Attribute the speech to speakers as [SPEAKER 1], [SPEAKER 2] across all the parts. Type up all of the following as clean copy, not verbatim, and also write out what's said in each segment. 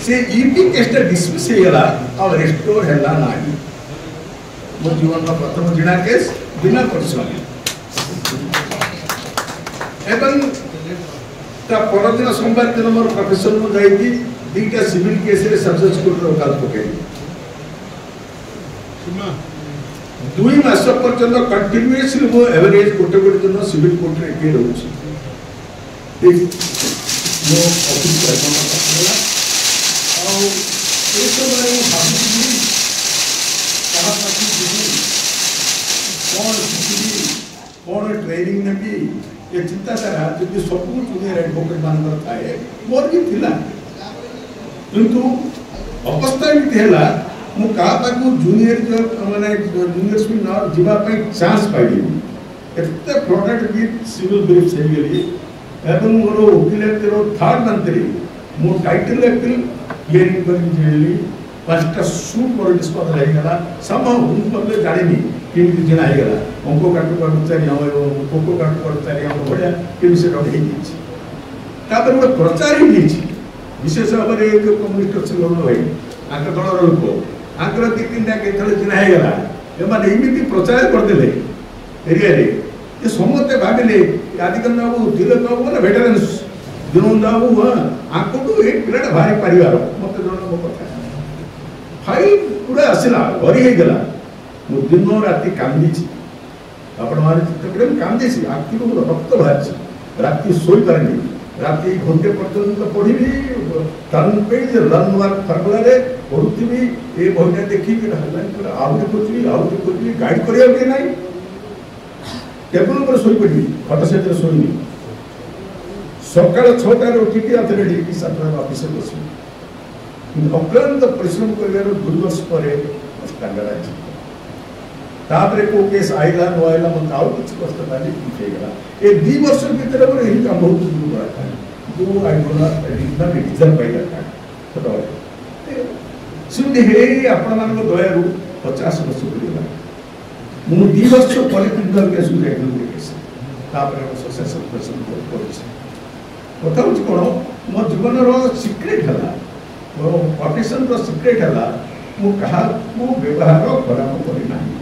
[SPEAKER 1] से ET केसटा dismiss हेगला और restore हैला नाही मो जीवन का प्रथम जिना केस बिना परिश्रम एवं ता परदिन सोमवार दिन मोर प्रोफेसर को जाई दीटा सिविल केस रे सब्जेक्ट कोर्ट रो काल पकेई 2 मास पर्यंत कंटिन्यूअसली मो एवरेज गोटे गोटे दिन सिविल कोर्ट रे के रहउछि मो ऑफिस करना पड़ला और ए सब रे भाबुछि कहा पाछी कौन ट्रेनिंग नेबी ये चिंताधारा जो सब दुनिया एडवोकेट मान थाए मोर भी थिला किंतु अवस्था भी थेला मु का पाकु जूनियर जो माने जूनियर्स भी न जीवा पे चांस पाइली एते प्रोडक्ट भी सिविल ब्रीफ से गेली एवं मोर वकील तेरो थर्ड मंत्री मो टाइटल अपील हियरिंग कर जेली पांचटा सूट मोर डिस्पोज रही गला सम उन पल्ले जानिनी केमि जना हे गला अंको काटू कर्मचारी हम कोको काटू कर्मचारी हम बढिया केमि से रही छि तापर मोर प्रचार ही छि विशेष भाव में जो कम्युनिस्ट अच्छे लोग भाई आंक दल लोक आंकर 2-3 के चिन्ह होगा एमाने एमती प्रचार करदे एरिया ये समस्ते भाविले आदिकन बाबू तिलक बाबू ना भेटरेन्स विनोद बाबू आंको ये पिलाटा भारी परिवार मत जन मो कथा फाइल पूरा आसला भरी हो गला मो दिन राति कांदी आपण माने चित्तकड़े कांदी आखि रक्त बाहर राति सोई पारे राति घंटे पर्यंत पढ़ी turn page run work formula रे पढ़ुथी ए बहिटा देखी आउ खोजी गाइड करिया के नाही टेबल पर सोई पड़ी खट सेट सोईनी सकाळ 6टा रे उठी के आते रेडी 7टा ऑफिस में बसी अक्लांत परिश्रम करिवार 2 वर्ष पर स्टैंडर्ड आई तापरे को केस आइला न आइला मन आउ कुछ कष्ट नाही ठीक गला ए 2 वर्ष भीतर मोर एही काम बहुत दूर बड़ा था दो आई बोला इतना रिजल्ट पाइला था तो सुन हे आपण मान को दया रु 50 वर्ष पुरीला मु 2 वर्ष पॉलिटिकल केस में एकदम केस तापरे सक्सेसफुल पर्सन को करछि कथा होछि कोन मो जीवन रो सीक्रेट हला मो प्रोफेशन रो सीक्रेट हला मु कहा मु व्यवहार खराब करि नाही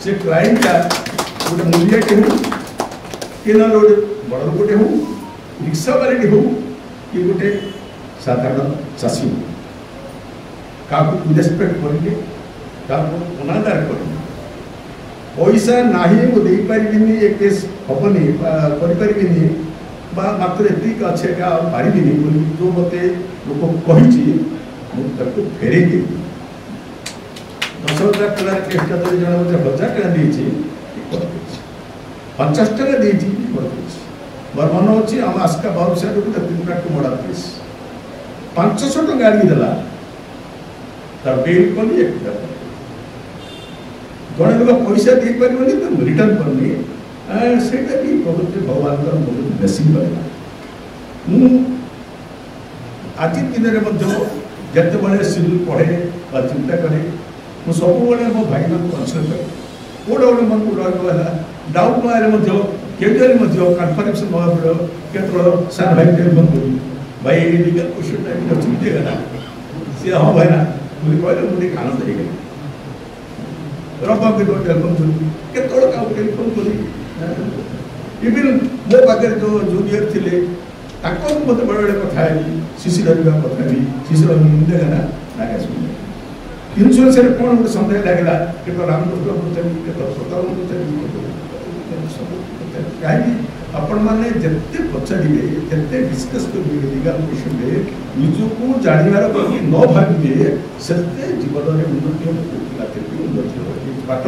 [SPEAKER 1] से क्लाइंट का गोटे मूल्य के हो कि ना गोटे बड़ गोटे हो रिक्शा वाले हो कि गोटे साधारण चाषी हो का रेस्पेक्ट करके अनादर कर पैसा नहीं वो दे पारिनी ये केस हेनी करें मात्र एतिक अच्छे पारिनी बोली जो मत लोक कही मुझे फेरे देवी 10,000 टका केसटा तो जन मते 1000 टका देछि 50 टका देछि मोर मन अछि हम आस्का बाबू से गोटे 3 लाख बड़ा केस 500 टका आनी देला तर बेल कोनी एक गणे लोग पैसा दे परबनी तो रिटर्न करनी सेटा भी बहुत भगवान का बहुत ब्लेसिंग बना मु आज दिन रे मध्य जते बळे सिविल पढ़े बा चिंता करे मु सब बळे मो भाई मान कंसल्ट करे कोड ओड मन को रहला डाउट मारे मध्य केजरी मध्य कन्फर्मेशन न पड़ो केतरो सर भाई टेलीफोन करी भाई लीगल क्वेश्चन टाइम तो चिंते गला से हां भाई ना मुझे कहले मुझे खाना दे गए रबा के टेलीफोन करी केतरो का टेलीफोन करी इवन मो पाखे जो जूनियर थिले ताको मते बड़ बड़ कथा है सीसी रविका कथा भी सीसी रवि मुंडे गना नागे सुन इन्शुरेंस रे कोन गोटे संदेह लागला कि तो रामकृष्ण बोलते कि तो स्वतः बोलते काई आपण माने जत्ते पछाडीबे जत्ते डिस्कस करबे लीगल क्वेश्चन रे निजो को जानिबार कहि न भाबिबे सत्य जीवन रे उन्नति लाते उन्नति होई पाठ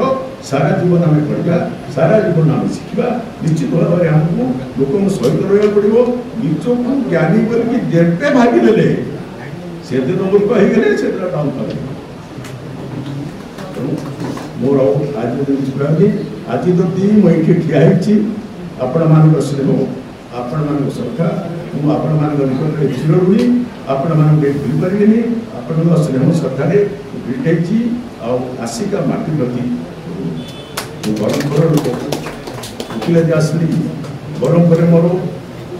[SPEAKER 1] सारा जीवन हमें पढ़ा सारा जीवन हम शिखा निश्चित भाव में हमको लोक सहित रहा पड़ो निजो को ज्ञानी बोल कि जेते भागी देले से दिन मूर्ख हो गले से डाउन कर मोर आज दिन आज तो दी मैं ठिया आपण मान स्नेह आपण मान श्रद्धा मु आपण मान निकट चिर रुणी आपण मान भूल पारे आपण स्नेह श्रद्धा भेटाई आसिका माटी प्रति ब्रह्मपुर लोक वकिल आसली ब्रह्मपुर मोर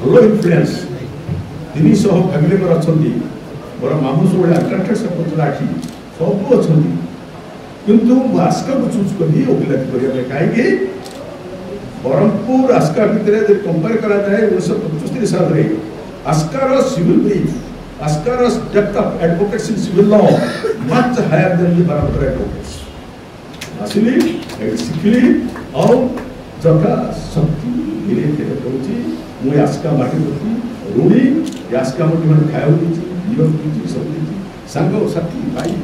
[SPEAKER 1] भल इनफ्लुएंस 300 फैमिली मेंबर अछंती मोर मामू सब अट्रैक्टेड से पतला आखि सब अछंती किंतु आस्का को चूज करी ओकिलाती करिया काहे बरहमपुर आस्का भितर जब कंपेयर करा जाए 1975 साल रे आस्कार सिविल ब्रीफ आस्कार depth of advocates in civil law much higher than the Berhampur advocates असली सिखली और जका शक्ति धीरे धीरे कहूँ मुझे आस्का माटी ऋणी आस्का माटी मैंने खाया जीवन सब सांग साथी भाई